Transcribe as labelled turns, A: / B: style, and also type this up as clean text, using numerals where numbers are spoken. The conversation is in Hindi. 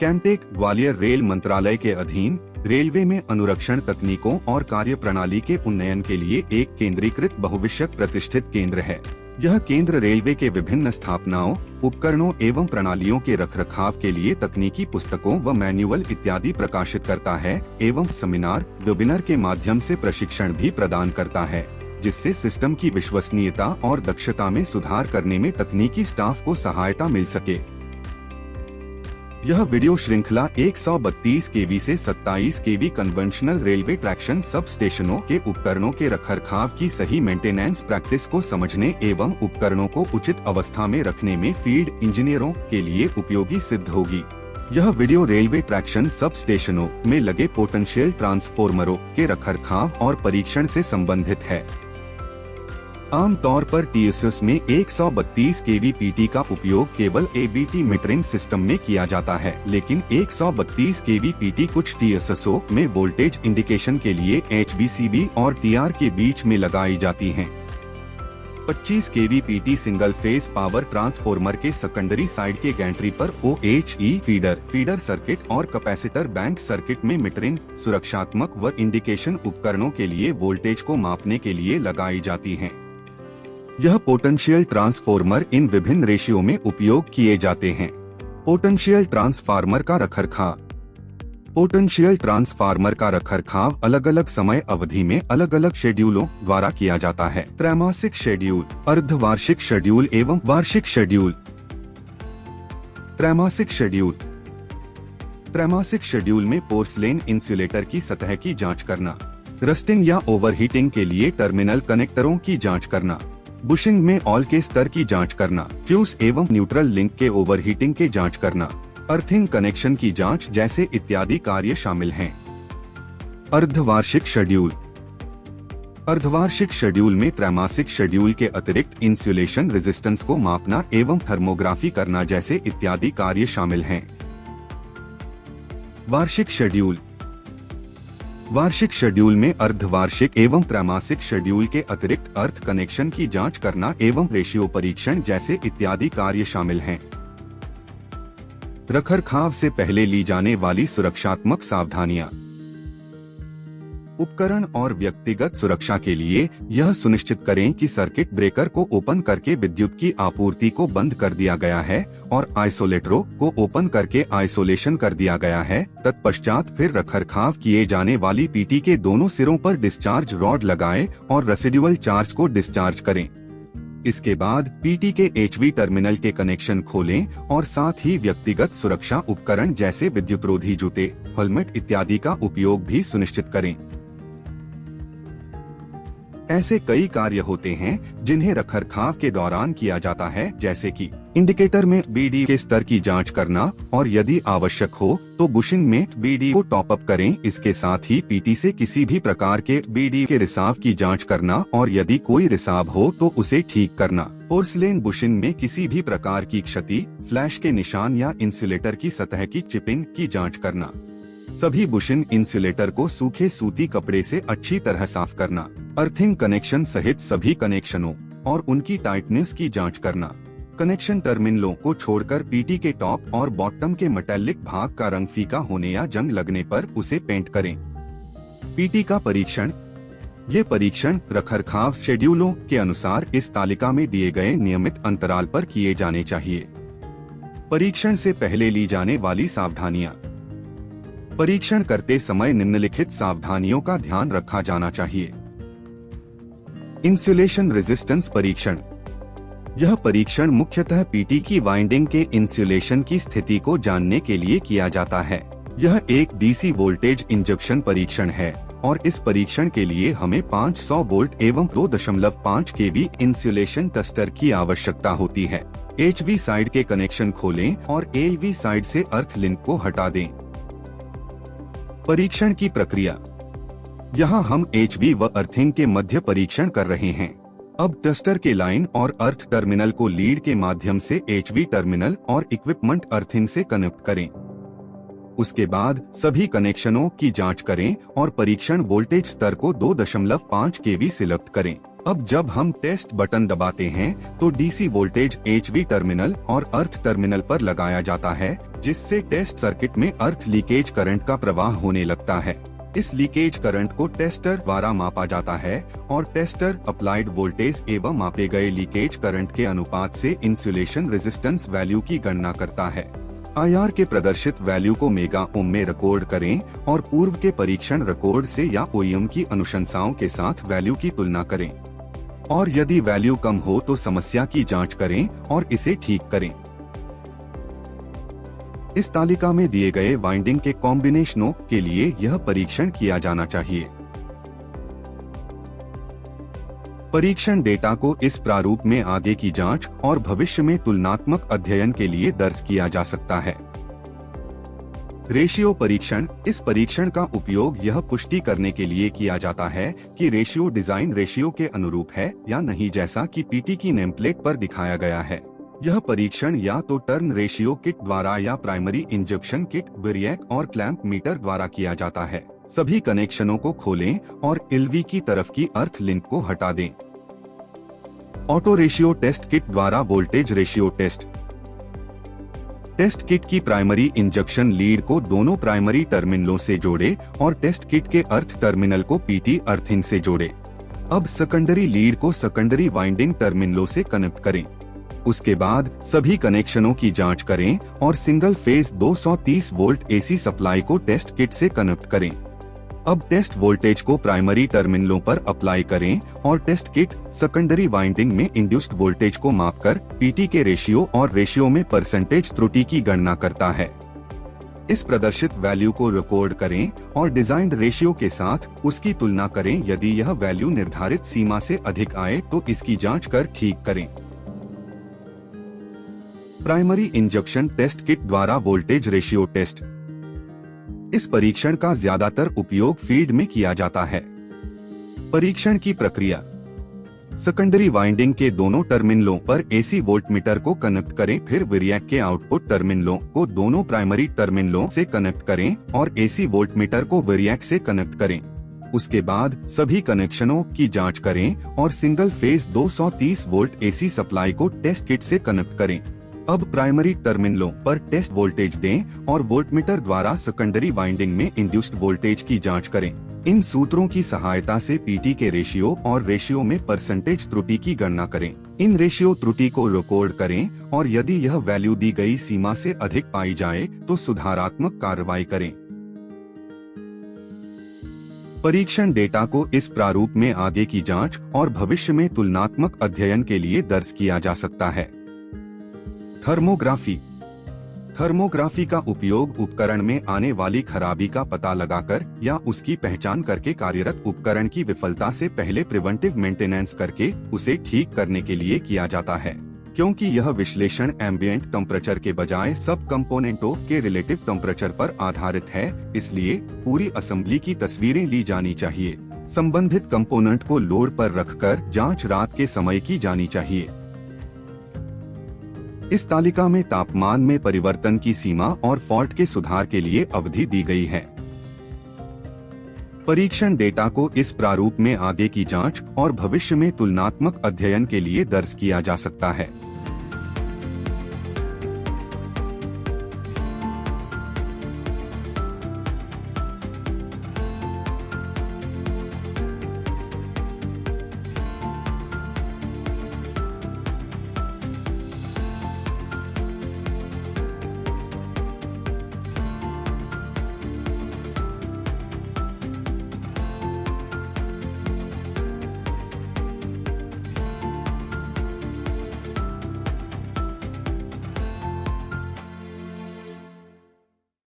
A: कैमटेक ग्वालियर रेल मंत्रालय के अधीन रेलवे में अनुरक्षण तकनीकों और कार्य प्रणाली के उन्नयन के लिए एक केंद्रीकृत बहुविषयक प्रतिष्ठित केंद्र है। यह केंद्र रेलवे के विभिन्न स्थापनाओं, उपकरणों एवं प्रणालियों के रखरखाव के लिए तकनीकी पुस्तकों व मैनुअल इत्यादि प्रकाशित करता है एवं सेमिनार, वेबिनार के माध्यम से प्रशिक्षण भी प्रदान करता है, जिससे सिस्टम की विश्वसनीयता और दक्षता में सुधार करने में तकनीकी स्टाफ को सहायता मिल सके। यह वीडियो श्रृंखला 132 केवी से 27 केवी कन्वेंशनल रेलवे ट्रैक्शन सब स्टेशनों के उपकरणों के रखरखाव की सही मेंटेनेंस प्रैक्टिस को समझने एवं उपकरणों को उचित अवस्था में रखने में फील्ड इंजीनियरों के लिए उपयोगी सिद्ध होगी। यह वीडियो रेलवे ट्रैक्शन सब स्टेशनों में लगे पोटेंशियल ट्रांसफॉर्मरों के रखरखाव और परीक्षण से संबंधित है। आमतौर पर टीएसएस में 132 केवी पीटी का उपयोग केवल एबीटी मीटरिंग सिस्टम में किया जाता है, लेकिन 132 केवी पीटी कुछ टीएसएसओ में वोल्टेज इंडिकेशन के लिए एचबीसीबी और टीआर के बीच में लगाई जाती हैं। 25 kV PT single phase power transformer के सेकेंडरी साइड के गैंट्री पर ओएचई फीडर सर्किट और कैपेसिटर बैंक सर्किट में मीटरिंग, सुरक्षात्मक व इंडिकेशन उपकरणों के लिए वोल्टेज को मापने के लिए लगाई जाती हैं। यह पोटेंशियल ट्रांसफॉर्मर इन विभिन्न रेशियो में उपयोग किए जाते हैं। पोटेंशियल ट्रांसफार्मर का रखरखाव। पोटेंशियल ट्रांसफार्मर का रखरखाव अलग अलग समय अवधि में अलग अलग शेड्यूलों द्वारा किया जाता है। त्रैमासिक शेड्यूल, अर्धवार्षिक शेड्यूल एवं वार्षिक शेड्यूल। त्रैमासिक शेड्यूल। त्रैमासिक शेड्यूल में पोर्सलेन इंसुलेटर की सतह की जांच करना, रस्टिंग या ओवरहीटिंग के लिए टर्मिनल कनेक्टरों की जांच करना, बुशिंग में ऑयल के स्तर की जांच करना, फ्यूज एवं न्यूट्रल लिंक के ओवरहीटिंग के जांच करना, अर्थिंग कनेक्शन की जांच जैसे इत्यादि कार्य शामिल हैं। अर्धवार्षिक शेड्यूल। अर्धवार्षिक शेड्यूल में त्रैमासिक शेड्यूल के अतिरिक्त इंसुलेशन रेजिस्टेंस को मापना एवं थर्मोग्राफी करना जैसे इत्यादि कार्य शामिल हैं। वार्षिक शेड्यूल। वार्षिक शेड्यूल में अर्धवार्षिक एवं त्रैमासिक शेड्यूल के अतिरिक्त अर्थ कनेक्शन की जांच करना एवं रेशियो परीक्षण जैसे इत्यादि कार्य शामिल हैं। रखरखाव से पहले ली जाने वाली सुरक्षात्मक सावधानियां। उपकरण और व्यक्तिगत सुरक्षा के लिए यह सुनिश्चित करें कि सर्किट ब्रेकर को ओपन करके विद्युत की आपूर्ति को बंद कर दिया गया है और आइसोलेटरों को ओपन करके आइसोलेशन कर दिया गया है। तत्पश्चात फिर रखरखाव किए जाने वाली पीटी के दोनों सिरों पर डिस्चार्ज रॉड लगाएं और रेसिडुअल चार्ज को डिस्चार्ज करें। इसके बाद पीटी के एचवी टर्मिनल के कनेक्शन खोलें और साथ ही व्यक्तिगत सुरक्षा उपकरण जैसे विद्युतरोधी जूते, हेलमेट इत्यादि का उपयोग भी सुनिश्चित करें। ऐसे कई कार्य होते हैं जिन्हें रखरखाव के दौरान किया जाता है, जैसे कि इंडिकेटर में बीडी के स्तर की जांच करना और यदि आवश्यक हो तो बुशिंग में बीडी को टॉप अप करें। इसके साथ ही पीटी से किसी भी प्रकार के बीडी के रिसाव की जांच करना और यदि कोई रिसाव हो तो उसे ठीक करना। पोर्सलेन बुशिंग में किसी भी प्रकार की क्षति, फ्लैश के निशान या इंसुलेटर की सतह की चिपिंग की जाँच करना। सभी बुशिंग इंसुलेटर को सूखे सूती कपड़े से अच्छी तरह साफ करना। अर्थिंग कनेक्शन सहित सभी कनेक्शनों और उनकी टाइटनेस की जांच करना। कनेक्शन टर्मिनलों को छोड़कर पीटी के टॉप और बॉटम के मेटालिक भाग का रंग फीका होने या जंग लगने पर उसे पेंट करें। पीटी का परीक्षण। ये परीक्षण रखरखाव शेड्यूलों के अनुसार इस तालिका में दिए गए नियमित अंतराल पर किए जाने चाहिए। परीक्षण से पहले ली जाने वाली सावधानियां। परीक्षण करते समय निम्नलिखित सावधानियों का ध्यान रखा जाना चाहिए। इंसुलेशन रेजिस्टेंस परीक्षण। यह परीक्षण मुख्यतः पीटी की वाइंडिंग के इंसुलेशन की स्थिति को जानने के लिए किया जाता है। यह एक डीसी वोल्टेज इंजेक्शन परीक्षण है और इस परीक्षण के लिए हमें 500 वोल्ट एवं 2.5 केवी इंसुलेशन टेस्टर की आवश्यकता होती है। एचवी साइड के कनेक्शन खोलें और एलवी साइड से अर्थ लिंक को हटा दें। परीक्षण की प्रक्रिया। यहाँ हम एचवी व अर्थिंग के मध्य परीक्षण कर रहे हैं। अब टेस्टर के लाइन और अर्थ टर्मिनल को लीड के माध्यम से एचवी टर्मिनल और इक्विपमेंट अर्थिंग से कनेक्ट करें। उसके बाद सभी कनेक्शनों की जांच करें और परीक्षण वोल्टेज स्तर को 2.5 केवी सिलेक्ट करें। अब जब हम टेस्ट बटन दबाते हैं तो डीसी वोल्टेज एचवी टर्मिनल और अर्थ टर्मिनल पर लगाया जाता है, जिससे टेस्ट सर्किट में अर्थ लीकेज करंट का प्रवाह होने लगता है। इस लीकेज करंट को टेस्टर द्वारा मापा जाता है और टेस्टर अप्लाइड वोल्टेज एवं मापे गए लीकेज करंट के अनुपात से इंसुलेशन रेजिस्टेंस वैल्यू की गणना करता है। IR के प्रदर्शित वैल्यू को मेगा ओम में रिकॉर्ड करें और पूर्व के परीक्षण रिकॉर्ड से या OEM की अनुशंसाओं के साथ वैल्यू की तुलना करें, और यदि वैल्यू कम हो तो समस्या की जांच करें और इसे ठीक करें। इस तालिका में दिए गए वाइंडिंग के कॉम्बिनेशनों के लिए यह परीक्षण किया जाना चाहिए। परीक्षण डेटा को इस प्रारूप में आगे की जांच और भविष्य में तुलनात्मक अध्ययन के लिए दर्ज किया जा सकता है। रेशियो परीक्षण। इस परीक्षण का उपयोग यह पुष्टि करने के लिए किया जाता है कि रेशियो डिजाइन रेशियो के अनुरूप है या नहीं, जैसा कि पीटी की नेमप्लेट पर दिखाया गया है। यह परीक्षण या तो टर्न रेशियो किट द्वारा या प्राइमरी इंजेक्शन किट, वेरिएक और क्लैंप मीटर द्वारा किया जाता है। सभी कनेक्शनों को खोलें और एलवी की तरफ की अर्थ लिंक को हटा दें। ऑटो रेशियो टेस्ट किट द्वारा voltage ratio test. Test kit की प्राइमरी इंजेक्शन लीड को दोनों प्राइमरी टर्मिनलों से जोड़े और टेस्ट किट के अर्थ टर्मिनल को पीटी अर्थिंग से जोड़े। अब सेकेंडरी लीड को सेकेंडरी वाइंडिंग टर्मिनलों से कनेक्ट करें। उसके बाद सभी कनेक्शनों की जांच करें और single phase 230 volt AC supply को टेस्ट किट से कनेक्ट करें। अब टेस्ट वोल्टेज को प्राइमरी टर्मिनलों पर अप्लाई करें और टेस्ट किट सेकेंडरी वाइंडिंग में इंड्यूस्ड वोल्टेज को मापकर पीटी के रेशियो और रेशियो में परसेंटेज त्रुटि की गणना करता है। इस प्रदर्शित वैल्यू को रिकॉर्ड करें और डिजाइन्ड रेशियो के साथ उसकी तुलना करें। यदि यह वैल्यू निर्धारित सीमा से अधिक आए तो इसकी जांच कर ठीक करें। प्राइमरी इंजेक्शन टेस्ट किट द्वारा वोल्टेज रेशियो टेस्ट। इस परीक्षण का ज्यादातर उपयोग फील्ड में किया जाता है। परीक्षण की प्रक्रिया। सेकेंडरी वाइंडिंग के दोनों टर्मिनलों पर एसी वोल्टमीटर को कनेक्ट करें, फिर वेरिएक के आउटपुट टर्मिनलों को दोनों प्राइमरी टर्मिनलों से कनेक्ट करें और एसी वोल्टमीटर को वेरिएक से कनेक्ट करें। उसके बाद सभी कनेक्शनों की जांच करें और single phase 230 volt AC supply को टेस्ट किट से कनेक्ट करें। अब प्राइमरी टर्मिनलों पर टेस्ट वोल्टेज दें और वोल्टमीटर द्वारा सेकेंडरी वाइंडिंग में इंड्यूस्ड वोल्टेज की जांच करें। इन सूत्रों की सहायता से पीटी के रेशियो और रेशियो में परसेंटेज त्रुटि की गणना करें। इन रेशियो त्रुटि को रिकॉर्ड करें और यदि यह वैल्यू दी गई सीमा से अधिक पाई जाए तो सुधारात्मक कार्रवाई करें। परीक्षण डेटा को इस प्रारूप में आगे की जांच और भविष्य में तुलनात्मक अध्ययन के लिए दर्ज किया जा सकता है। थर्मोग्राफी। थर्मोग्राफी का उपयोग उपकरण में आने वाली खराबी का पता लगाकर या उसकी पहचान करके कार्यरत उपकरण की विफलता से पहले प्रिवेंटिव मेंटेनेंस करके उसे ठीक करने के लिए किया जाता है। क्योंकि यह विश्लेषण एम्बिएंट टेम्परेचर के बजाय सब कंपोनेंटों के रिलेटिव टेम्परेचर पर आधारित है, इसलिए पूरी असेंबली की तस्वीरें ली जानी चाहिए। संबंधित कंपोनेंट को लोड पर रखकर जांच रात के समय की जानी चाहिए। इस तालिका में तापमान में परिवर्तन की सीमा और फॉल्ट के सुधार के लिए अवधि दी गई है। परीक्षण डेटा को इस प्रारूप में आगे की जांच और भविष्य में तुलनात्मक अध्ययन के लिए दर्ज किया जा सकता है।